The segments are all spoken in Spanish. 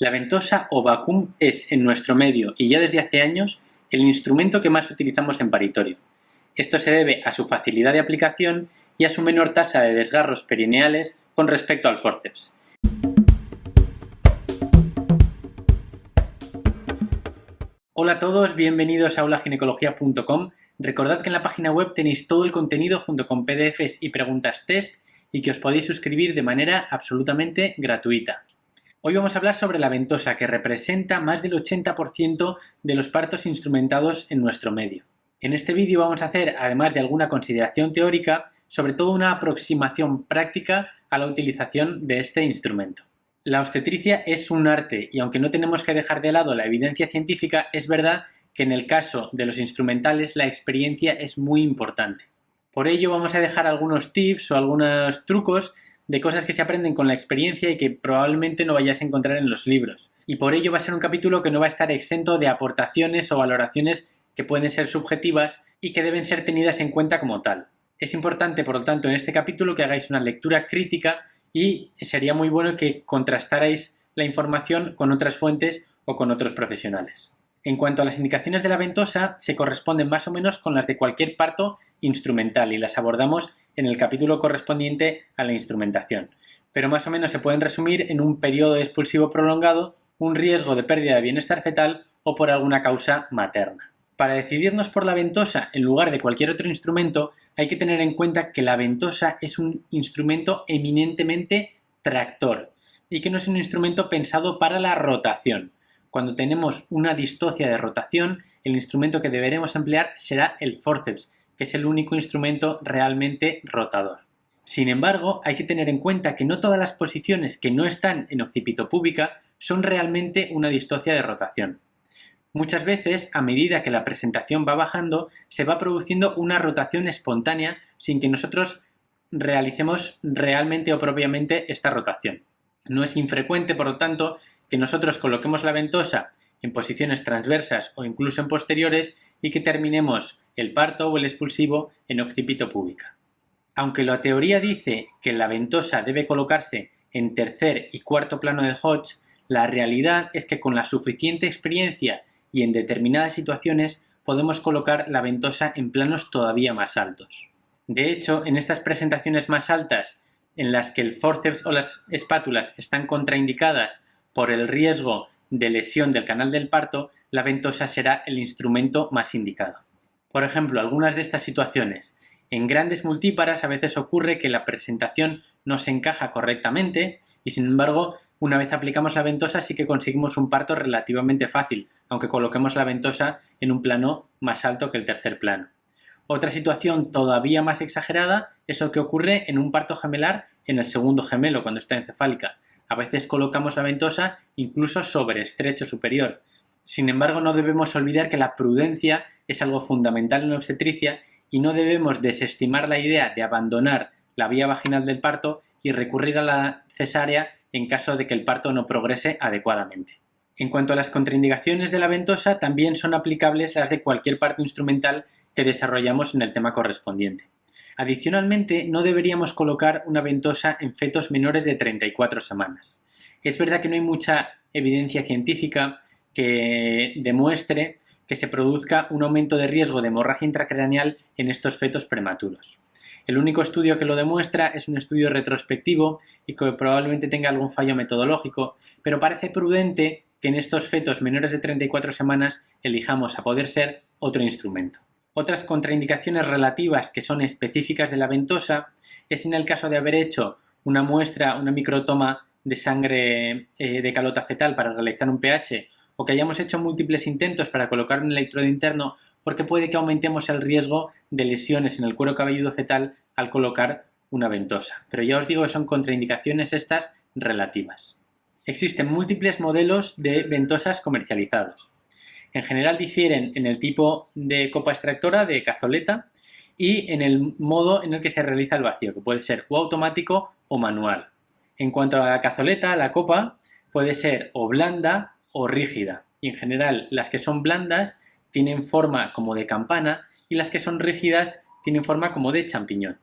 La ventosa o Vacuum es, en nuestro medio y ya desde hace años, el instrumento que más utilizamos en paritorio. Esto se debe a su facilidad de aplicación y a su menor tasa de desgarros perineales con respecto al fórceps. Hola a todos, bienvenidos a aulaginecología.com. Recordad que en la página web tenéis todo el contenido junto con PDFs y preguntas test y que os podéis suscribir de manera absolutamente gratuita. Hoy vamos a hablar sobre la ventosa, que representa más del 80% de los partos instrumentados en nuestro medio. En este vídeo vamos a hacer, además de alguna consideración teórica, sobre todo una aproximación práctica a la utilización de este instrumento. La obstetricia es un arte y aunque no tenemos que dejar de lado la evidencia científica, es verdad que en el caso de los instrumentales la experiencia es muy importante. Por ello vamos a dejar algunos tips o algunos trucos de cosas que se aprenden con la experiencia y que probablemente no vayáis a encontrar en los libros. Y por ello va a ser un capítulo que no va a estar exento de aportaciones o valoraciones que pueden ser subjetivas y que deben ser tenidas en cuenta como tal. Es importante, por lo tanto, en este capítulo que hagáis una lectura crítica y sería muy bueno que contrastarais la información con otras fuentes o con otros profesionales. En cuanto a las indicaciones de la ventosa, se corresponden más o menos con las de cualquier parto instrumental y las abordamos en el capítulo correspondiente a la instrumentación. Pero más o menos se pueden resumir en un periodo expulsivo prolongado, un riesgo de pérdida de bienestar fetal o por alguna causa materna. Para decidirnos por la ventosa en lugar de cualquier otro instrumento, hay que tener en cuenta que la ventosa es un instrumento eminentemente tractor y que no es un instrumento pensado para la rotación. Cuando tenemos una distocia de rotación, el instrumento que deberemos emplear será el fórceps, que es el único instrumento realmente rotador. Sin embargo, hay que tener en cuenta que no todas las posiciones que no están en occipito púbica son realmente una distocia de rotación. Muchas veces, a medida que la presentación va bajando, se va produciendo una rotación espontánea sin que nosotros realicemos realmente o propiamente esta rotación. No es infrecuente, por lo tanto, que nosotros coloquemos la ventosa en posiciones transversas o incluso en posteriores y que terminemos el parto o el expulsivo en occipito púbica. Aunque la teoría dice que la ventosa debe colocarse en tercer y cuarto plano de Hodge, la realidad es que con la suficiente experiencia y en determinadas situaciones podemos colocar la ventosa en planos todavía más altos. De hecho, en estas presentaciones más altas, en las que el fórceps o las espátulas están contraindicadas por el riesgo de lesión del canal del parto, la ventosa será el instrumento más indicado. Por ejemplo, algunas de estas situaciones. En grandes multíparas a veces ocurre que la presentación no se encaja correctamente y sin embargo, una vez aplicamos la ventosa sí que conseguimos un parto relativamente fácil, aunque coloquemos la ventosa en un plano más alto que el tercer plano. Otra situación todavía más exagerada es lo que ocurre en un parto gemelar en el segundo gemelo cuando está encefálica. A veces colocamos la ventosa incluso sobre estrecho superior. Sin embargo, no debemos olvidar que la prudencia es algo fundamental en la obstetricia y no debemos desestimar la idea de abandonar la vía vaginal del parto y recurrir a la cesárea en caso de que el parto no progrese adecuadamente. En cuanto a las contraindicaciones de la ventosa, también son aplicables las de cualquier parto instrumental que desarrollamos en el tema correspondiente. Adicionalmente, no deberíamos colocar una ventosa en fetos menores de 34 semanas. Es verdad que no hay mucha evidencia científica que demuestre que se produzca un aumento de riesgo de hemorragia intracraneal en estos fetos prematuros. El único estudio que lo demuestra es un estudio retrospectivo y que probablemente tenga algún fallo metodológico, pero parece prudente que en estos fetos menores de 34 semanas elijamos a poder ser otro instrumento. Otras contraindicaciones relativas que son específicas de la ventosa es en el caso de haber hecho una muestra, una microtoma de sangre de calota fetal para realizar un pH o que hayamos hecho múltiples intentos para colocar un electrodo interno porque puede que aumentemos el riesgo de lesiones en el cuero cabelludo fetal al colocar una ventosa. Pero ya os digo que son contraindicaciones estas relativas. Existen múltiples modelos de ventosas comercializados. En general difieren en el tipo de copa extractora de cazoleta y en el modo en el que se realiza el vacío, que puede ser o automático o manual. En cuanto a la cazoleta, la copa puede ser o blanda o rígida y en general las que son blandas tienen forma como de campana y las que son rígidas tienen forma como de champiñón.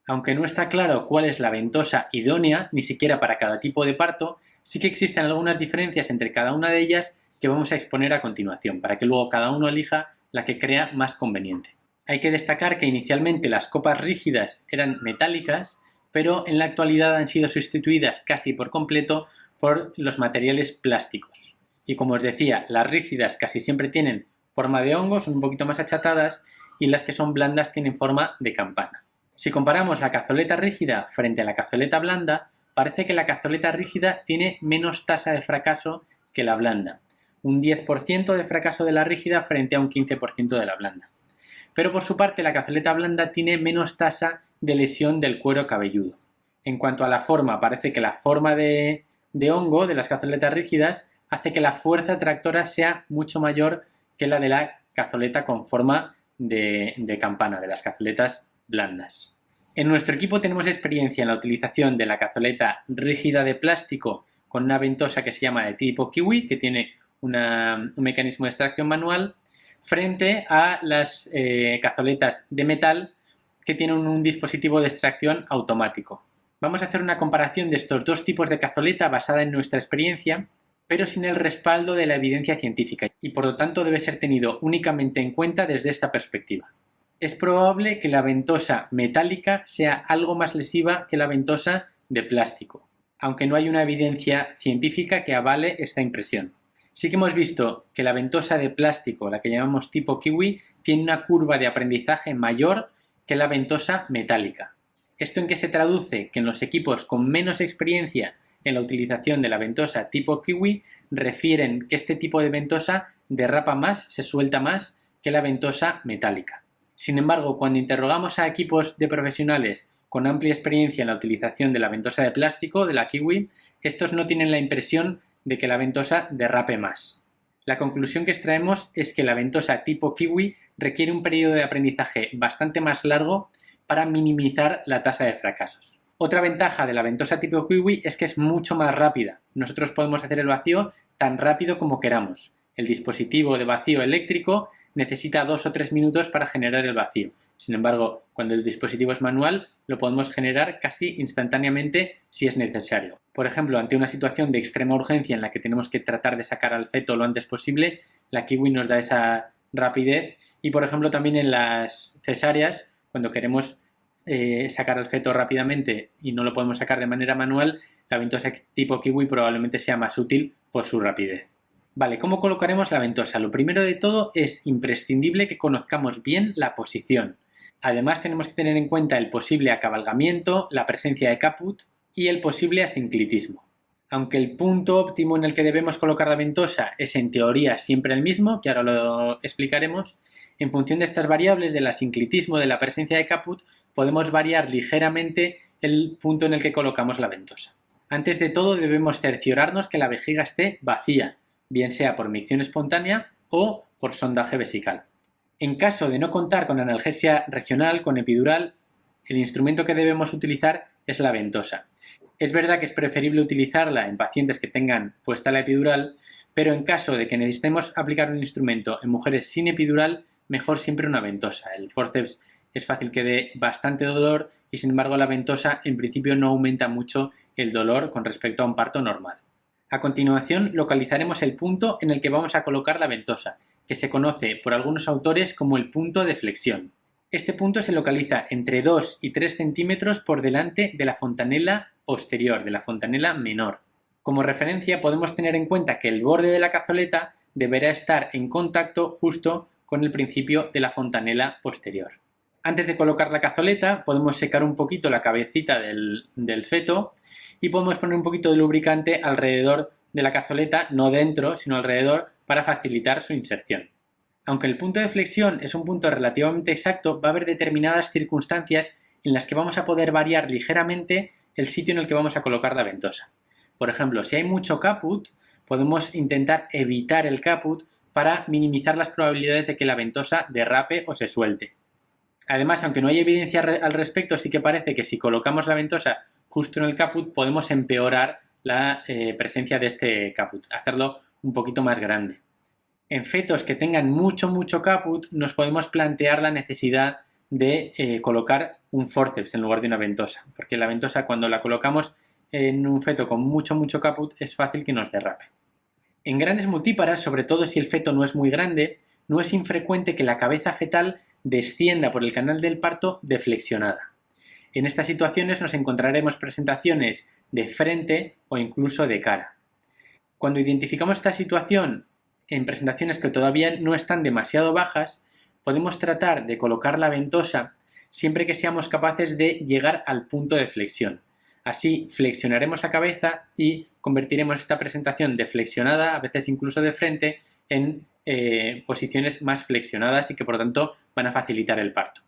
Aunque no está claro cuál es la ventosa idónea, ni siquiera para cada tipo de parto, sí que existen algunas diferencias entre cada una de ellas que vamos a exponer a continuación, para que luego cada uno elija la que crea más conveniente. Hay que destacar que inicialmente las copas rígidas eran metálicas, pero en la actualidad han sido sustituidas casi por completo por los materiales plásticos. Y como os decía, las rígidas casi siempre tienen forma de hongo, son un poquito más achatadas, y las que son blandas tienen forma de campana. Si comparamos la cazoleta rígida frente a la cazoleta blanda, parece que la cazoleta rígida tiene menos tasa de fracaso que la blanda, un 10% de fracaso de la rígida frente a un 15% de la blanda. Pero por su parte la cazoleta blanda tiene menos tasa de lesión del cuero cabelludo. En cuanto a la forma, parece que la forma de hongo de las cazoletas rígidas hace que la fuerza tractora sea mucho mayor que la de la cazoleta con forma de campana, de las cazoletas blandas. En nuestro equipo tenemos experiencia en la utilización de la cazoleta rígida de plástico con una ventosa que se llama de tipo kiwi, que tiene un mecanismo de extracción manual, frente a las cazoletas de metal que tienen un dispositivo de extracción automático. Vamos a hacer una comparación de estos dos tipos de cazoleta basada en nuestra experiencia, pero sin el respaldo de la evidencia científica y por lo tanto debe ser tenido únicamente en cuenta desde esta perspectiva. Es probable que la ventosa metálica sea algo más lesiva que la ventosa de plástico, aunque no hay una evidencia científica que avale esta impresión. Sí que hemos visto que la ventosa de plástico, la que llamamos tipo kiwi, tiene una curva de aprendizaje mayor que la ventosa metálica. ¿Esto en qué se traduce? Que en los equipos con menos experiencia en la utilización de la ventosa tipo kiwi refieren que este tipo de ventosa derrapa más, se suelta más que la ventosa metálica. Sin embargo, cuando interrogamos a equipos de profesionales con amplia experiencia en la utilización de la ventosa de plástico, de la kiwi, estos no tienen la impresión de que la ventosa derrape más. La conclusión que extraemos es que la ventosa tipo kiwi requiere un periodo de aprendizaje bastante más largo para minimizar la tasa de fracasos. Otra ventaja de la ventosa tipo kiwi es que es mucho más rápida. Nosotros podemos hacer el vacío tan rápido como queramos. El dispositivo de vacío eléctrico necesita 2 o 3 minutos para generar el vacío. Sin embargo, cuando el dispositivo es manual, lo podemos generar casi instantáneamente si es necesario. Por ejemplo, ante una situación de extrema urgencia en la que tenemos que tratar de sacar al feto lo antes posible, la kiwi nos da esa rapidez. Y por ejemplo, también en las cesáreas, cuando queremos sacar al feto rápidamente y no lo podemos sacar de manera manual, la ventosa tipo kiwi probablemente sea más útil por su rapidez. Vale, ¿cómo colocaremos la ventosa? Lo primero de todo es imprescindible que conozcamos bien la posición. Además tenemos que tener en cuenta el posible acabalgamiento, la presencia de caput y el posible asinclitismo. Aunque el punto óptimo en el que debemos colocar la ventosa es en teoría siempre el mismo, que ahora lo explicaremos, en función de estas variables del asinclitismo, de la presencia de caput, podemos variar ligeramente el punto en el que colocamos la ventosa. Antes de todo debemos cerciorarnos que la vejiga esté vacía, bien sea por micción espontánea o por sondaje vesical. En caso de no contar con analgesia regional, con epidural, el instrumento que debemos utilizar es la ventosa. Es verdad que es preferible utilizarla en pacientes que tengan puesta la epidural, pero en caso de que necesitemos aplicar un instrumento en mujeres sin epidural, mejor siempre una ventosa. El forceps es fácil que dé bastante dolor y sin embargo la ventosa en principio no aumenta mucho el dolor con respecto a un parto normal. A continuación localizaremos el punto en el que vamos a colocar la ventosa, que se conoce por algunos autores como el punto de flexión. Este punto se localiza entre 2 y 3 centímetros por delante de la fontanela posterior, de la fontanela menor. Como referencia podemos tener en cuenta que el borde de la cazoleta deberá estar en contacto justo con el principio de la fontanela posterior. Antes de colocar la cazoleta podemos secar un poquito la cabecita del feto y podemos poner un poquito de lubricante alrededor de la cazoleta, no dentro, sino alrededor, para facilitar su inserción. Aunque el punto de flexión es un punto relativamente exacto, va a haber determinadas circunstancias en las que vamos a poder variar ligeramente el sitio en el que vamos a colocar la ventosa. Por ejemplo, si hay mucho caput, podemos intentar evitar el caput para minimizar las probabilidades de que la ventosa derrape o se suelte. Además, aunque no hay evidencia al respecto, sí que parece que si colocamos la ventosa justo en el caput podemos empeorar la presencia de este caput, hacerlo un poquito más grande. En fetos que tengan mucho caput nos podemos plantear la necesidad de colocar un fórceps en lugar de una ventosa, porque la ventosa, cuando la colocamos en un feto con mucho caput, es fácil que nos derrape. En grandes multíparas, sobre todo si el feto no es muy grande, no es infrecuente que la cabeza fetal descienda por el canal del parto deflexionada. En estas situaciones nos encontraremos presentaciones de frente o incluso de cara. Cuando identificamos esta situación en presentaciones que todavía no están demasiado bajas, podemos tratar de colocar la ventosa siempre que seamos capaces de llegar al punto de flexión. Así flexionaremos la cabeza y convertiremos esta presentación de flexionada, a veces incluso de frente, en posiciones más flexionadas y que por lo tanto van a facilitar el parto.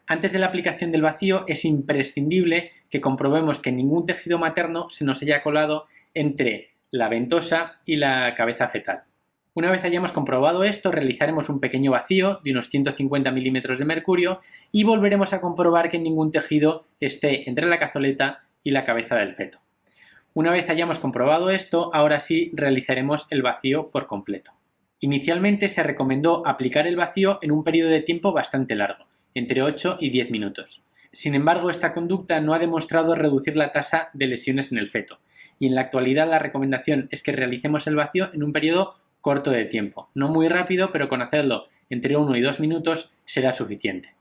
Antes de la aplicación del vacío es imprescindible que comprobemos que ningún tejido materno se nos haya colado entre la ventosa y la cabeza fetal. Una vez hayamos comprobado esto, realizaremos un pequeño vacío de unos 150 milímetros de mercurio y volveremos a comprobar que ningún tejido esté entre la cazoleta y la cabeza del feto. Una vez hayamos comprobado esto, ahora sí realizaremos el vacío por completo. Inicialmente se recomendó aplicar el vacío en un periodo de tiempo bastante largo, entre 8 y 10 minutos. Sin embargo, esta conducta no ha demostrado reducir la tasa de lesiones en el feto, y en la actualidad la recomendación es que realicemos el vacío en un periodo corto de tiempo, no muy rápido, pero con hacerlo entre 1 y 2 minutos será suficiente.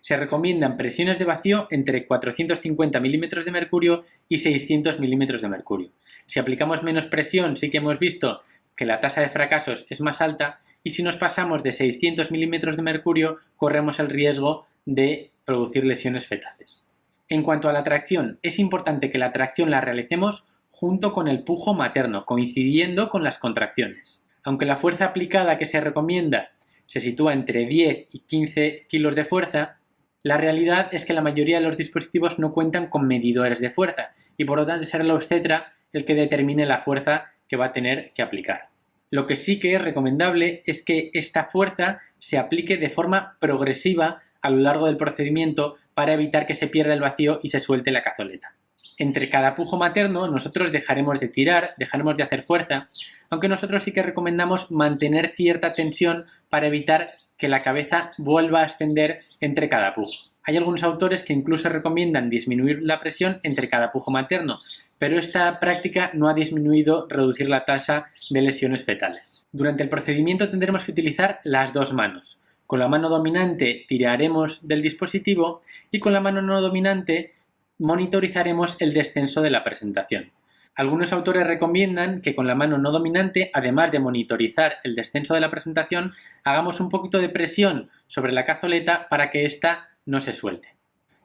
Se recomiendan presiones de vacío entre 450 milímetros de mercurio y 600 milímetros de mercurio. Si aplicamos menos presión, sí que hemos visto que la tasa de fracasos es más alta, y si nos pasamos de 600 milímetros de mercurio corremos el riesgo de producir lesiones fetales. En cuanto a la tracción, es importante que la tracción la realicemos junto con el pujo materno, coincidiendo con las contracciones. Aunque la fuerza aplicada que se recomienda se sitúa entre 10 y 15 kilos de fuerza, la realidad es que la mayoría de los dispositivos no cuentan con medidores de fuerza y por lo tanto será el obstetra el que determine la fuerza que va a tener que aplicar. Lo que sí que es recomendable es que esta fuerza se aplique de forma progresiva a lo largo del procedimiento para evitar que se pierda el vacío y se suelte la cazoleta. Entre cada pujo materno nosotros dejaremos de tirar, dejaremos de hacer fuerza, aunque nosotros sí que recomendamos mantener cierta tensión para evitar que la cabeza vuelva a ascender entre cada pujo. Hay algunos autores que incluso recomiendan disminuir la presión entre cada pujo materno, pero esta práctica no ha disminuido reducir la tasa de lesiones fetales. Durante el procedimiento tendremos que utilizar las dos manos. Con la mano dominante tiraremos del dispositivo y con la mano no dominante monitorizaremos el descenso de la presentación. Algunos autores recomiendan que con la mano no dominante, además de monitorizar el descenso de la presentación, hagamos un poquito de presión sobre la cazoleta para que ésta no se suelte.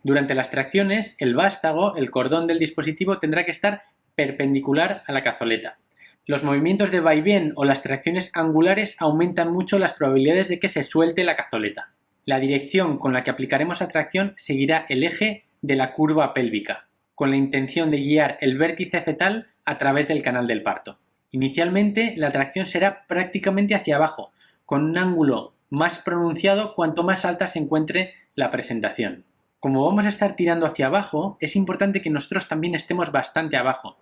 Durante las tracciones, el vástago, el cordón del dispositivo, tendrá que estar perpendicular a la cazoleta. Los movimientos de vaivén o las tracciones angulares aumentan mucho las probabilidades de que se suelte la cazoleta. La dirección con la que aplicaremos la tracción seguirá el eje de la curva pélvica, con la intención de guiar el vértice fetal a través del canal del parto. Inicialmente, la tracción será prácticamente hacia abajo, con un ángulo más pronunciado cuanto más alta se encuentre la presentación. Como vamos a estar tirando hacia abajo, es importante que nosotros también estemos bastante abajo.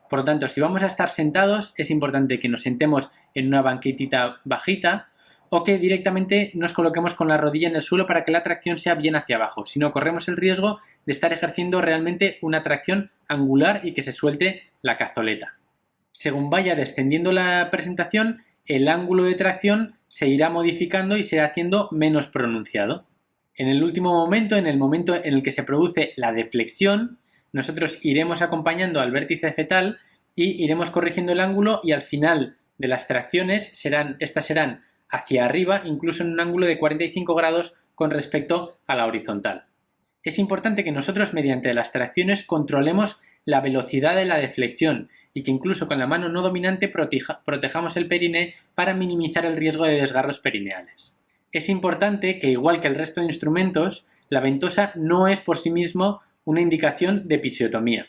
Por lo tanto, si vamos a estar sentados, es importante que nos sentemos en una banquetita bajita o que directamente nos coloquemos con la rodilla en el suelo para que la tracción sea bien hacia abajo. Si no, corremos el riesgo de estar ejerciendo realmente una tracción angular y que se suelte la cazoleta. Según vaya descendiendo la presentación, el ángulo de tracción se irá modificando y se irá haciendo menos pronunciado. En el último momento, en el momento en el que se produce la deflexión, nosotros iremos acompañando al vértice fetal y iremos corrigiendo el ángulo, y al final de las tracciones estas serán hacia arriba, incluso en un ángulo de 45 grados con respecto a la horizontal. Es importante que nosotros mediante las tracciones controlemos la velocidad de la deflexión y que incluso con la mano no dominante protejamos el perine para minimizar el riesgo de desgarros perineales. Es importante que, igual que el resto de instrumentos, la ventosa no es por sí mismo una indicación de episiotomía.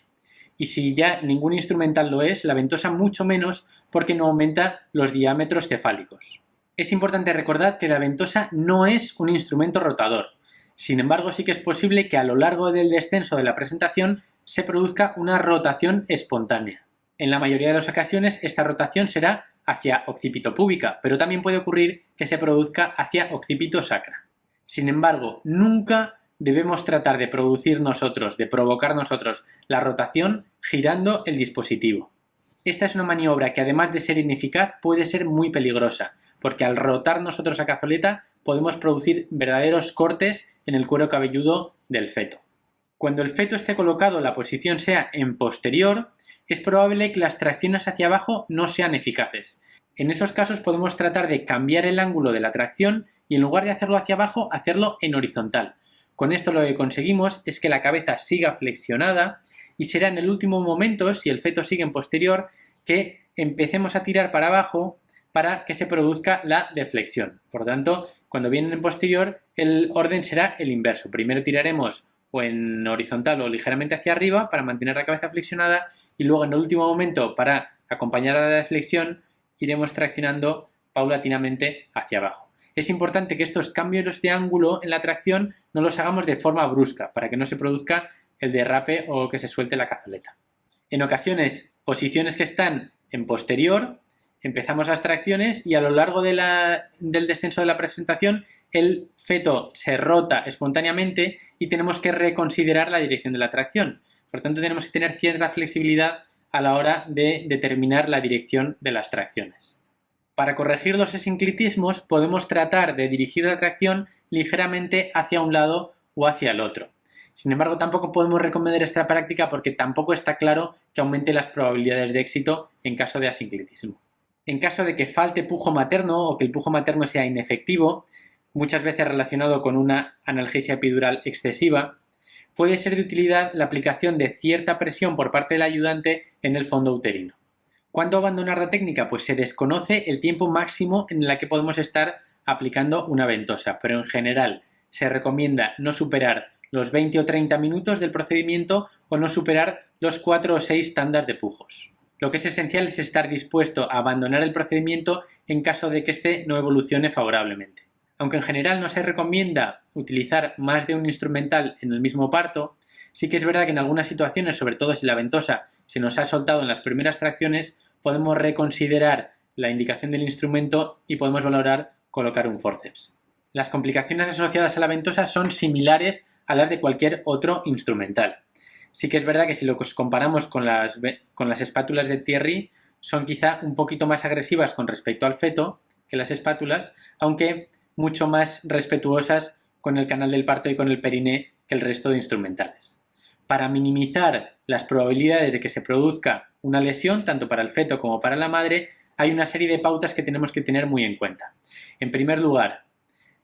Y si ya ningún instrumental lo es, la ventosa mucho menos, porque no aumenta los diámetros cefálicos. Es importante recordar que la ventosa no es un instrumento rotador. Sin embargo, sí que es posible que a lo largo del descenso de la presentación se produzca una rotación espontánea. En la mayoría de las ocasiones esta rotación será hacia occipito púbica, pero también puede ocurrir que se produzca hacia occipito sacra. Sin embargo, nunca debemos tratar de producir nosotros, de provocar nosotros la rotación girando el dispositivo. Esta es una maniobra que, además de ser ineficaz, puede ser muy peligrosa, porque al rotar nosotros la cazoleta podemos producir verdaderos cortes en el cuero cabelludo del feto. Cuando el feto esté colocado, la posición sea en posterior, es probable que las tracciones hacia abajo no sean eficaces. En esos casos podemos tratar de cambiar el ángulo de la tracción y, en lugar de hacerlo hacia abajo, hacerlo en horizontal. Con esto lo que conseguimos es que la cabeza siga flexionada y será en el último momento, si el feto sigue en posterior, que empecemos a tirar para abajo para que se produzca la deflexión. Por tanto, cuando vienen en posterior, el orden será el inverso. Primero tiraremos o en horizontal o ligeramente hacia arriba para mantener la cabeza flexionada y luego en el último momento, para acompañar a la deflexión, iremos traccionando paulatinamente hacia abajo. Es importante que estos cambios de ángulo en la tracción no los hagamos de forma brusca para que no se produzca el derrape o que se suelte la cazoleta. En ocasiones, posiciones que están en posterior, empezamos las tracciones y a lo largo del descenso de la presentación el feto se rota espontáneamente y tenemos que reconsiderar la dirección de la tracción. Por tanto, tenemos que tener cierta flexibilidad a la hora de determinar la dirección de las tracciones. Para corregir los sinclitismos podemos tratar de dirigir la tracción ligeramente hacia un lado o hacia el otro. Sin embargo, tampoco podemos recomendar esta práctica porque tampoco está claro que aumente las probabilidades de éxito en caso de asinclitismo. En caso de que falte pujo materno o que el pujo materno sea inefectivo, muchas veces relacionado con una analgesia epidural excesiva, puede ser de utilidad la aplicación de cierta presión por parte del ayudante en el fondo uterino. ¿Cuándo abandonar la técnica? Pues se desconoce el tiempo máximo en el que podemos estar aplicando una ventosa, pero en general se recomienda no superar los 20 o 30 minutos del procedimiento o no superar los 4 o 6 tandas de pujos. Lo que es esencial es estar dispuesto a abandonar el procedimiento en caso de que éste no evolucione favorablemente. Aunque en general no se recomienda utilizar más de un instrumental en el mismo parto, sí que es verdad que en algunas situaciones, sobre todo si la ventosa se nos ha soltado en las primeras tracciones, podemos reconsiderar la indicación del instrumento y podemos valorar colocar un forceps. Las complicaciones asociadas a la ventosa son similares a las de cualquier otro instrumental. Sí que es verdad que si lo comparamos con las espátulas de Thierry, son quizá un poquito más agresivas con respecto al feto que las espátulas, aunque mucho más respetuosas con el canal del parto y con el periné que el resto de instrumentales. Para minimizar las probabilidades de que se produzca una lesión, tanto para el feto como para la madre, hay una serie de pautas que tenemos que tener muy en cuenta. En primer lugar,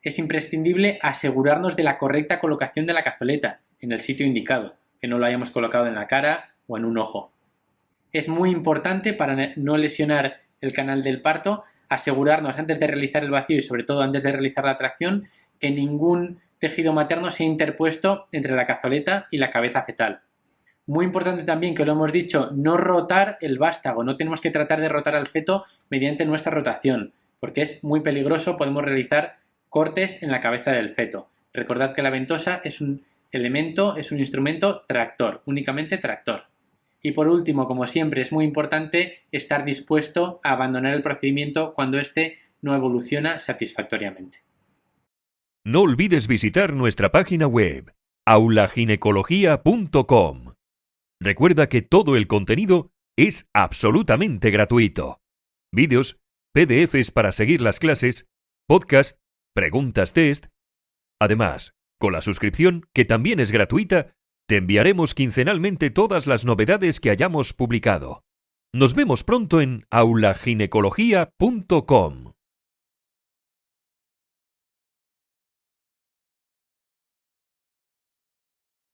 es imprescindible asegurarnos de la correcta colocación de la cazoleta en el sitio indicado, que no lo hayamos colocado en la cara o en un ojo. Es muy importante, para no lesionar el canal del parto, asegurarnos antes de realizar el vacío y sobre todo antes de realizar la tracción que ningún tejido materno sea interpuesto entre la cazoleta y la cabeza fetal. Muy importante también, que lo hemos dicho, no rotar el vástago. No tenemos que tratar de rotar al feto mediante nuestra rotación, porque es muy peligroso, podemos realizar cortes en la cabeza del feto. Recordad que la ventosa es un instrumento tractor, únicamente tractor. Y por último, como siempre, es muy importante estar dispuesto a abandonar el procedimiento cuando éste no evoluciona satisfactoriamente. No olvides visitar nuestra página web, aulaginecología.com. Recuerda que todo el contenido es absolutamente gratuito. Vídeos, PDFs para seguir las clases, podcast, preguntas test. Además, con la suscripción, que también es gratuita, te enviaremos quincenalmente todas las novedades que hayamos publicado. Nos vemos pronto en aulaginecología.com.